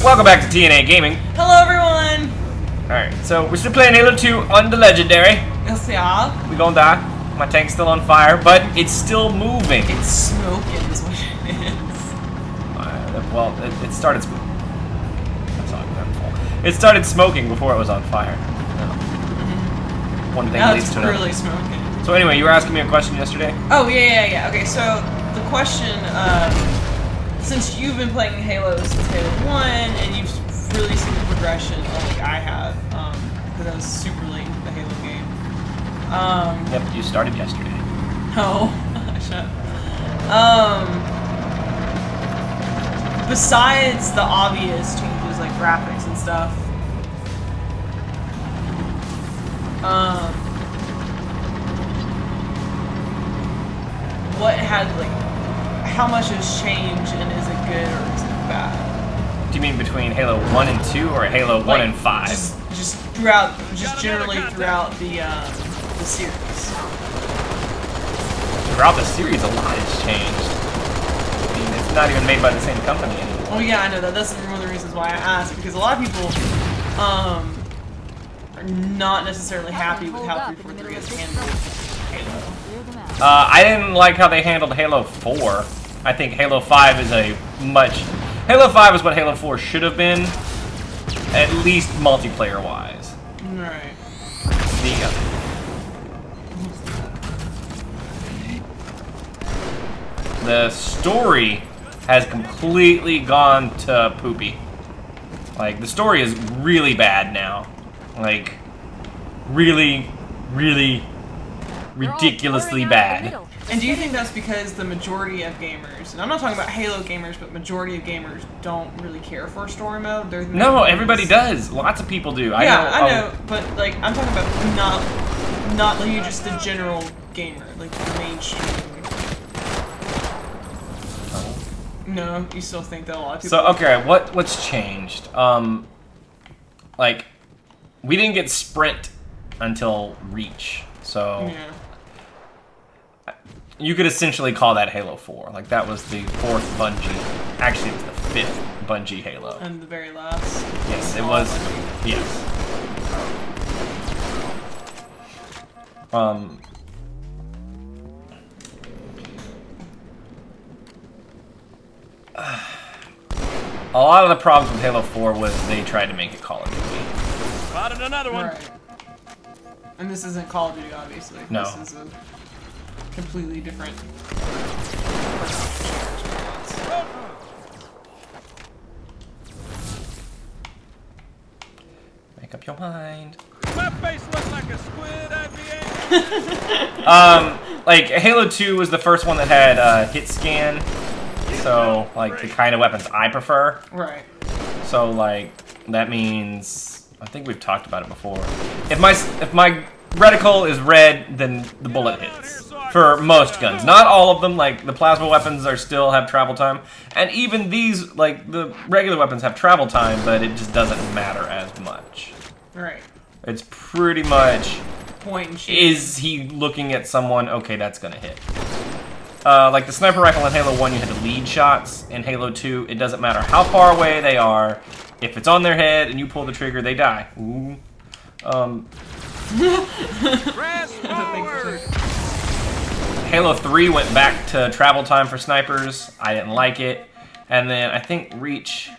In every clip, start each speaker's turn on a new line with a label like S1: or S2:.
S1: Welcome back to TNA Gaming.
S2: Hello, everyone.
S1: Alright, so we're still playing Halo 2 on the Legendary.
S2: Yes, yeah.
S1: We gonna die. My tank's still on fire, but it's still moving.
S2: It's smoking is what it is.
S1: Well, it started smoking. That's all I'm It started smoking before it was on fire. One thing
S2: Now
S1: leads
S2: it's
S1: to another.
S2: really smoking.
S1: So anyway, you were asking me a question yesterday?
S2: Oh, yeah. Okay, so the question, since you've been playing Halo since Halo 1, and you've really seen the progression, like I have, because I was super late into the Halo game.
S1: Yep, you started yesterday.
S2: Oh, shut up. Besides the obvious changes, like graphics and stuff, what had, like, how much has changed, and is it good or is it bad?
S1: Do you mean between Halo 1 and 2 or Halo 1 and 5?
S2: Just throughout, just generally throughout the series.
S1: Throughout the series, a lot has changed. I mean, it's not even made by the same company anymore.
S2: Oh yeah, I know that. That's one of the reasons why I asked, because a lot of people are not necessarily happy with how 343 has handled Halo.
S1: I didn't like how they handled Halo 4. I think Halo 5 is Halo 5 is what Halo 4 should have been, at least multiplayer-wise.
S2: Right.
S1: The story has completely gone to poopy. Like, the story is really bad now. Like, really, really ridiculously bad.
S2: And do you think that's because the majority of gamers, and I'm not talking about Halo gamers, but majority of gamers don't really care for story mode?
S1: No, everybody does. Lots of people do.
S2: Yeah, I know, but like I'm talking about not like you, just the general gamer, like the mainstream. No, you still think that a lot of people.
S1: So okay, what's changed? Like, we didn't get Sprint until Reach, so.
S2: Yeah.
S1: You could essentially call that Halo 4. Like, that was the fourth Bungie. Actually, it was the fifth Bungie Halo.
S2: And the very last.
S1: Yes, it was. Yes. A lot of the problems with Halo 4 was they tried to make it Call of Duty.
S3: Spotted another one.
S2: Right. And this isn't Call of Duty, obviously.
S1: No.
S2: This is a completely different.
S1: Make up your mind.
S3: My face looks like a squid, IPA.
S1: Like, Halo 2 was the first one that had hit scan. So, like, the kind of weapons I prefer.
S2: Right.
S1: So, like, that means, I think we've talked about it before. If my reticle is red, then the bullet hits. For most guns. Not all of them, like, the plasma weapons still have travel time. And even these, like, the regular weapons have travel time, but it just doesn't matter as much.
S2: Right.
S1: It's pretty much,
S2: Point and shoot.
S1: is he looking at someone? Okay, that's gonna hit. Like the sniper rifle in Halo 1, you had to lead shots. In Halo 2, it doesn't matter how far away they are. If it's on their head and you pull the trigger, they die. Ooh. Halo 3 went back to travel time for snipers. I didn't like it. And then I think Reach...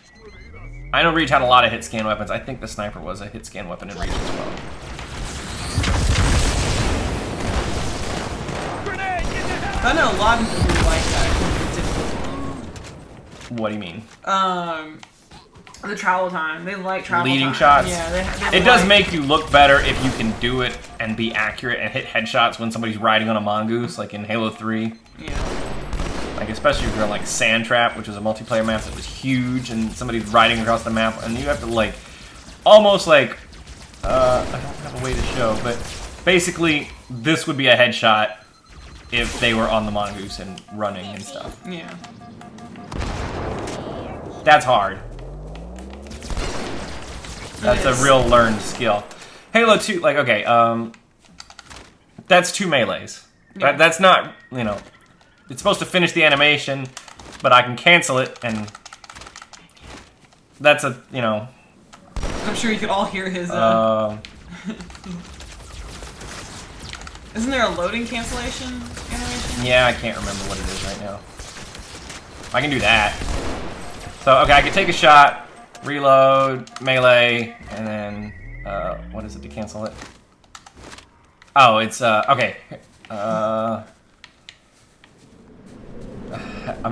S1: I know Reach had a lot of hit scan weapons. I think the sniper was a hit scan weapon in Reach as well.
S2: I know a lot of people really like that.
S1: What do you mean?
S2: The travel time. They like travel time.
S1: Leading shots?
S2: Yeah,
S1: it does make you look better if you can do it and be accurate and hit headshots when somebody's riding on a mongoose, like in Halo 3.
S2: Yeah.
S1: Like, especially if you're on, like, Sand Trap, which was a multiplayer map that was huge, and somebody's riding across the map, and you have to, like, almost, like, I don't have a way to show, but basically, this would be a headshot if they were on the mongoose and running and stuff.
S2: Yeah.
S1: That's hard. That's a real learned skill. Halo 2, like, okay, that's 2 melees.
S2: Yeah.
S1: That's not, you know, it's supposed to finish the animation, but I can cancel it and that's a, you know...
S2: I'm sure you could all hear his, Isn't there a loading cancellation animation?
S1: Yeah, I can't remember what it is right now. I can do that. So, okay, I can take a shot, reload, melee, and then, what is it to cancel it? Oh, it's, okay. I'm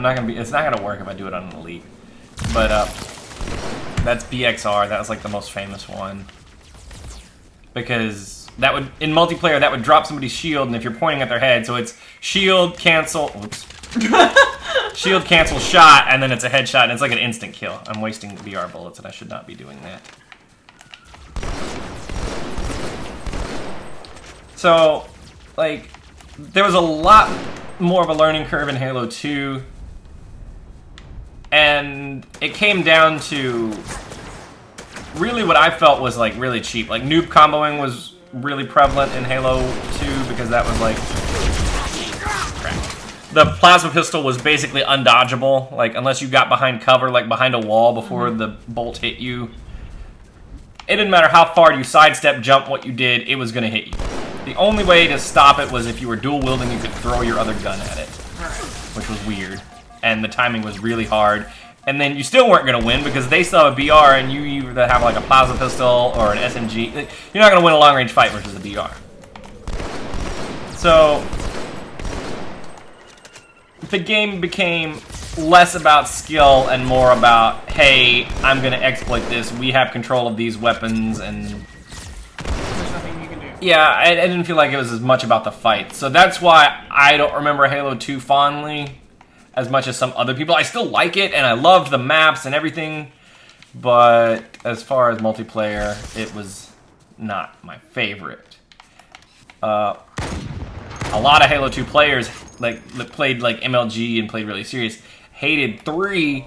S1: not gonna be, it's not gonna work if I do it on an elite. But, that's BXR, that was like the most famous one. Because that would, in multiplayer, that would drop somebody's shield, and if you're pointing at their head, so it's shield, cancel, oops. Shield, cancel, shot, and then it's a headshot, and it's like an instant kill. I'm wasting VR bullets, and I should not be doing that. So, like, there was a lot more of a learning curve in Halo 2, and it came down to really what I felt was, like, really cheap. Like, noob comboing was really prevalent in Halo 2 because that was, like... The plasma pistol was basically undodgeable, like, unless you got behind cover, like behind a wall before the bolt hit you. It didn't matter how far you sidestep, jump, what you did, it was going to hit you. The only way to stop it was if you were dual wielding, you could throw your other gun at it, which was weird. And the timing was really hard. And then you still weren't going to win because they still have a BR and you either have like a plasma pistol or an SMG. You're not going to win a long-range fight versus a BR. So the game became less about skill and more about, hey, I'm going to exploit this. We have control of these weapons, and
S2: There's nothing you can do.
S1: yeah, I didn't feel like it was as much about the fight. So that's why I don't remember Halo 2 fondly as much as some other people. I still like it, and I loved the maps and everything, but as far as multiplayer, it was not my favorite. A lot of Halo 2 players like that played like MLG and played really serious hated 3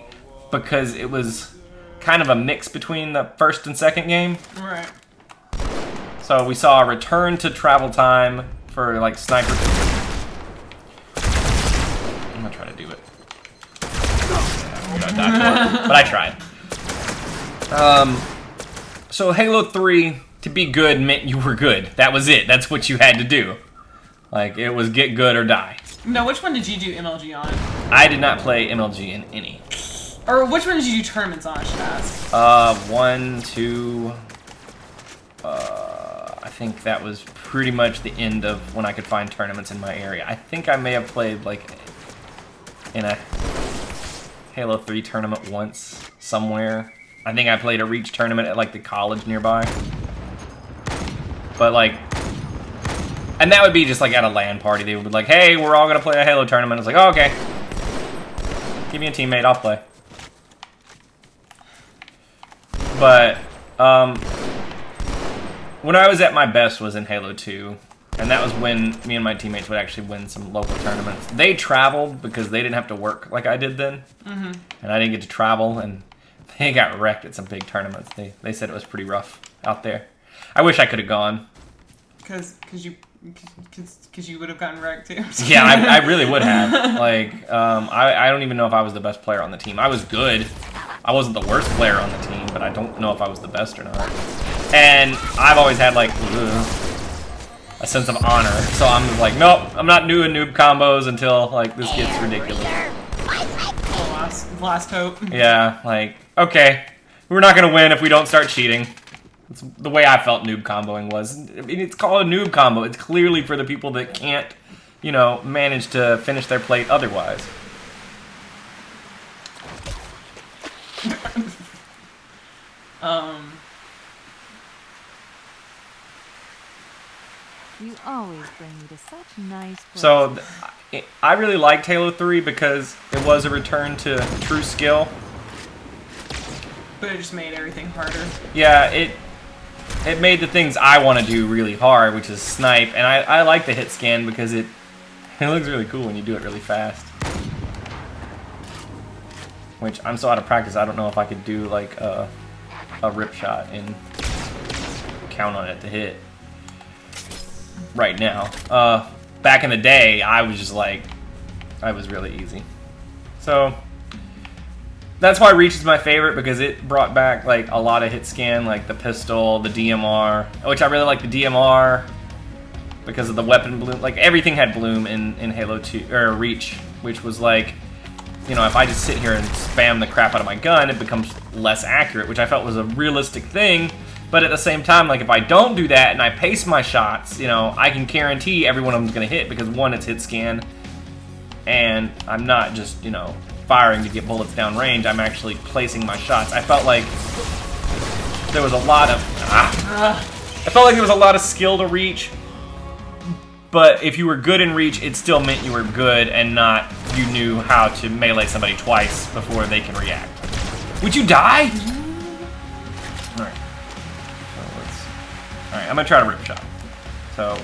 S1: because it was kind of a mix between the first and second game.
S2: Right.
S1: So we saw a return to travel time for like sniper. I'm gonna try to do it. I'm gonna die for it, but I tried. So Halo 3, to be good meant you were good. That was it. That's what you had to do. Like, it was get good or die.
S2: Now, which one did you do MLG on?
S1: I did not play MLG in any.
S2: Or which one did you do tournaments on, I should ask?
S1: 1, 2... I think that was pretty much the end of when I could find tournaments in my area. I think I may have played, like, in a Halo 3 tournament once, somewhere. I think I played a Reach tournament at, like, the college nearby. But, like... And that would be just, like, at a LAN party. They would be like, hey, we're all gonna play a Halo tournament. It's like, oh, okay. Give me a teammate, I'll play. But, when I was at my best was in Halo 2. And that was when me and my teammates would actually win some local tournaments. They traveled because they didn't have to work like I did then. Mm-hmm. And I didn't get to travel, and they got wrecked at some big tournaments. They said it was pretty rough out there. I wish I could have gone.
S2: Because you would have gotten wrecked too.
S1: Yeah, I really would have. Like, I don't even know if I was the best player on the team. I was good. I wasn't the worst player on the team, but I don't know if I was the best or not. And I've always had, like, a sense of honor. So I'm like, nope, I'm not doing noob combos until, like, this gets ridiculous.
S2: Last hope.
S1: Yeah, like, okay, we're not going to win if we don't start cheating. That's the way I felt noob comboing was. I mean, it's called a noob combo. It's clearly for the people that can't, you know, manage to finish their plate otherwise.
S4: You always bring me to such nice places.
S1: So, I really liked Halo 3 because it was a return to true skill.
S2: But it just made everything harder.
S1: Yeah, it made the things I want to do really hard, which is snipe, and I like the hit scan because it looks really cool when you do it really fast. Which, I'm so out of practice, I don't know if I could do, like, a rip shot and count on it to hit right now. Back in the day, I was just like, I was really easy. So, That's why Reach is my favorite, because it brought back like a lot of hit scan, like the pistol, the DMR, which I really like the DMR because of the weapon bloom. Like everything had bloom in Halo 2 or Reach, which was like, you know, if I just sit here and spam the crap out of my gun, it becomes less accurate, which I felt was a realistic thing. But at the same time, like if I don't do that and I pace my shots, you know, I can guarantee every one of them's gonna hit, because one, it's hit scan, and I'm not just, you know, firing to get bullets down range. I'm actually placing my shots. I felt like there was a lot of I felt like there was a lot of skill to Reach, but if you were good in Reach, it still meant you were good and not you knew how to melee somebody twice before they can react. Would you die? Alright. Alright, I'm gonna try to rip shot. So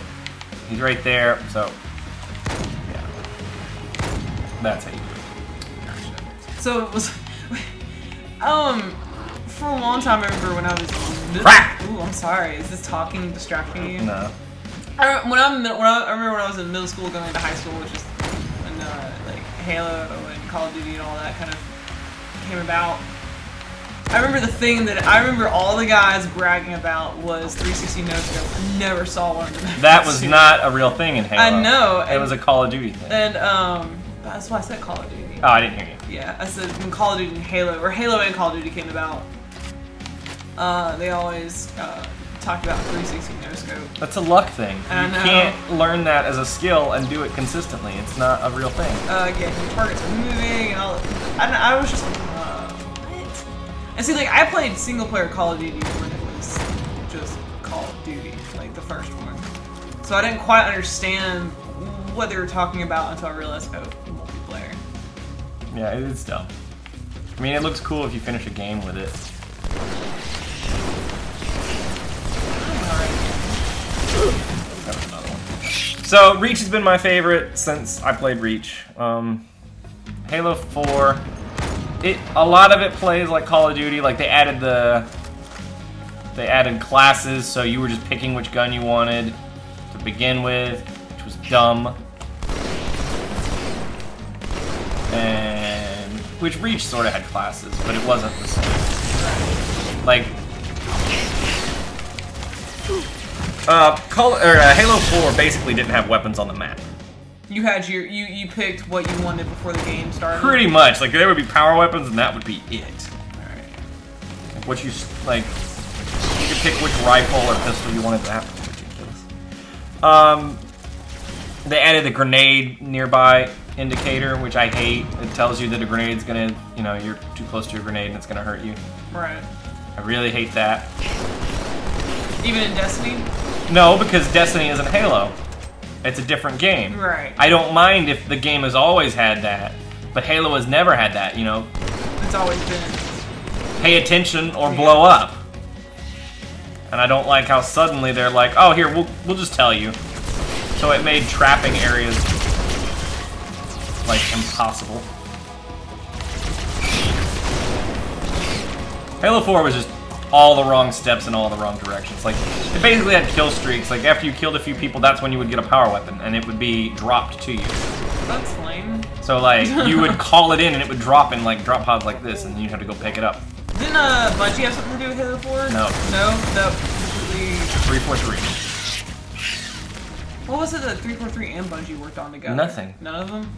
S1: he's right there, so yeah. That's how you do it.
S2: So it was, for a long time I remember when I was
S1: Crap!
S2: Ooh, I'm sorry. Is this talking distracting you?
S1: No.
S2: I remember when I was in middle school going into high school, which is when like Halo and Call of Duty and all that kind of came about. I remember the thing that I remember all the guys bragging about was 360 no scope. I never saw one of them.
S1: That was not a real thing in Halo.
S2: I know.
S1: It was a Call of Duty thing.
S2: And that's why I said Call of Duty.
S1: Oh, I didn't hear you.
S2: Yeah, I said when Call of Duty and Halo, or Halo and Call of Duty came about, they always talked about 360 no scope.
S1: That's a luck thing.
S2: I
S1: You
S2: know.
S1: can't learn that as a skill and do it consistently. It's not a real thing.
S2: Yeah, your targets are moving and all. I was just like, what? And see, like I played single player Call of Duty when it was just Call of Duty, like the first one. So I didn't quite understand what they were talking about until I realized, oh, multiplayer.
S1: Yeah, it's dumb. I mean, it looks cool if you finish a game with it. That was another one. So, Reach has been my favorite since I played Reach. Halo 4, a lot of it plays like Call of Duty. Like they added classes, so you were just picking which gun you wanted to begin with, which was dumb. And which Reach sort of had classes, but it wasn't the same. Like Halo 4 basically didn't have weapons on the map.
S2: You had you picked what you wanted before the game started.
S1: Pretty much, like there would be power weapons, and that would be it.
S2: Alright.
S1: Like what you like, you could pick which rifle or pistol you wanted to have. Ridiculous. They added the grenade nearby indicator, which I hate. It tells you that a grenade's gonna, you know, you're too close to your grenade and it's gonna hurt you.
S2: Right.
S1: I really hate that.
S2: Even in Destiny?
S1: No, because Destiny isn't Halo. It's a different game.
S2: Right.
S1: I don't mind if the game has always had that, but Halo has never had that, you know?
S2: It's always been.
S1: Pay attention or blow up. And I don't like how suddenly they're like, oh, here, we'll just tell you. So it made trapping areas, like, impossible. Halo 4 was just all the wrong steps in all the wrong directions. Like, it basically had kill streaks. Like, after you killed a few people, that's when you would get a power weapon, and it would be dropped to you.
S2: That's lame.
S1: So, like, you would call it in, and it would drop in, like, drop pods like this, and then you'd have to go pick it up.
S2: Didn't Bungie have something to do with Halo 4?
S1: No.
S2: No? No. Completely.
S1: 343.
S2: What was it that 343 and Bungie worked on together?
S1: Nothing.
S2: None of them?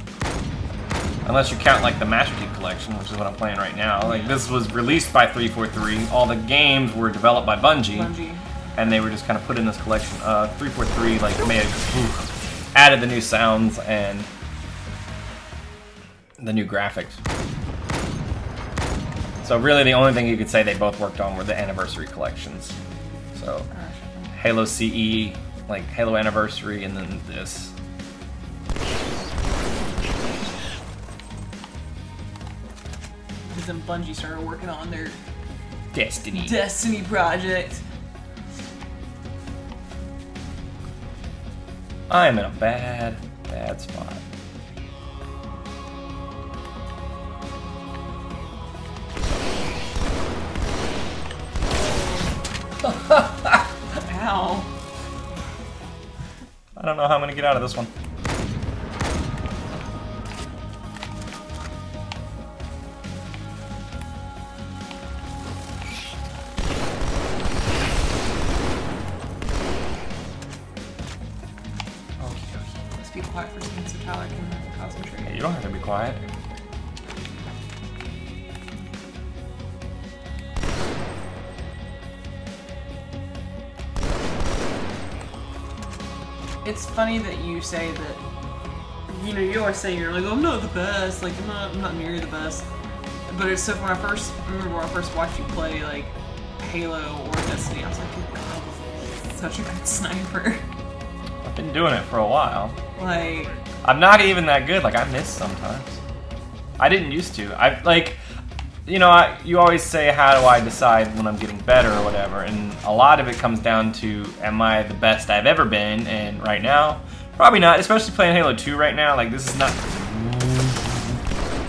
S1: Unless you count, like, the Master Chief Collection, which is what I'm playing right now. Like, this was released by 343. All the games were developed by Bungie. And they were just kind of put in this collection. 343, like, added the new sounds and the new graphics. So really the only thing you could say they both worked on were the anniversary collections. So Halo CE, like Halo Anniversary, and then this.
S2: Because then Bungie started working on their
S1: Destiny
S2: project.
S1: I'm in a bad spot.
S2: Ow.
S1: I don't know how I'm gonna get out of this one.
S2: quiet for a second so Tyler can concentrate.
S1: You don't have to be quiet.
S2: It's funny that you say that, you know, you always say you're like, I'm not the best, like, I'm not near the best. But it's so when I remember when I first watched you play, like, Halo or Destiny, I was like, wow, such a good sniper.
S1: I've been doing it for a while.
S2: Like,
S1: I'm not even that good. Like, I miss sometimes. I didn't used to. I like, you know, you always say, how do I decide when I'm getting better or whatever? And a lot of it comes down to, am I the best I've ever been? And right now, probably not. Especially playing Halo 2 right now. Like, this is not.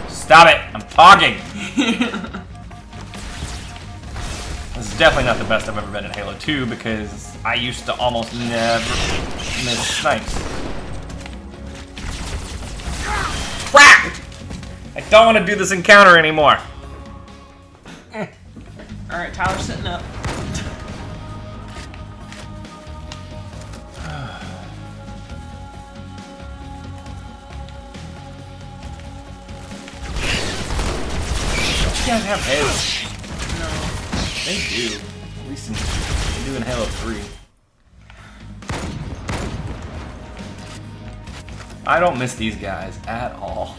S1: Stop it! I'm talking. This is definitely not the best I've ever been in Halo 2 because I used to almost never miss snipes. Crap! I don't want to do this encounter anymore.
S2: alright, Tyler's sitting up.
S1: You guys have heads.
S2: No.
S1: They do. At least they do in Halo 3. I don't miss these guys at all.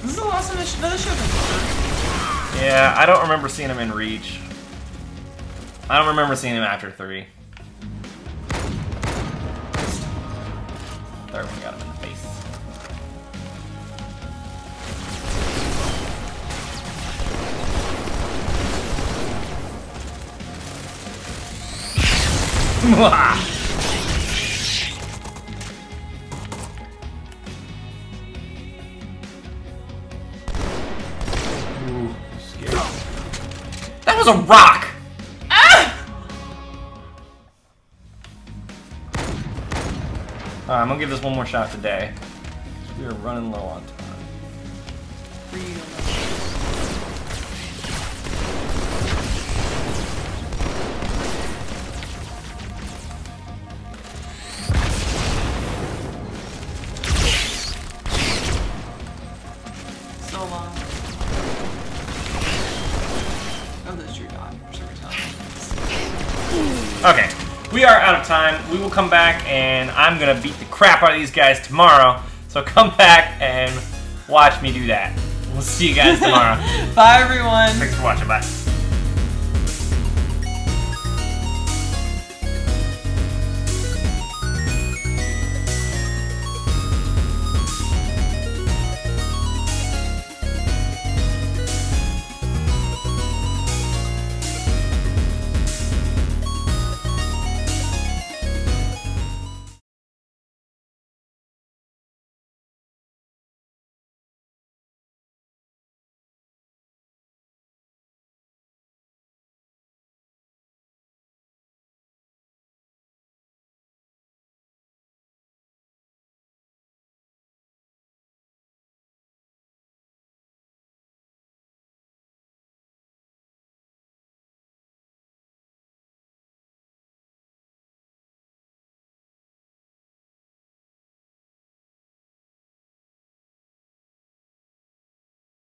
S2: This is the last time another show before.
S1: Yeah, I don't remember seeing him in Reach. I don't remember seeing him after 3. Third one got him in the face. Ooh, scary. That was a rock!
S2: Ah!
S1: Alright, I'm gonna give this one more shot today. We are running low on time.
S2: For you. So long. Oh, that's your dog. For some reason.
S1: Okay, we are out of time. We will come back and I'm gonna beat the crap out of these guys tomorrow. So come back and watch me do that. We'll see you guys tomorrow.
S2: Bye, everyone.
S1: Thanks for watching. Bye.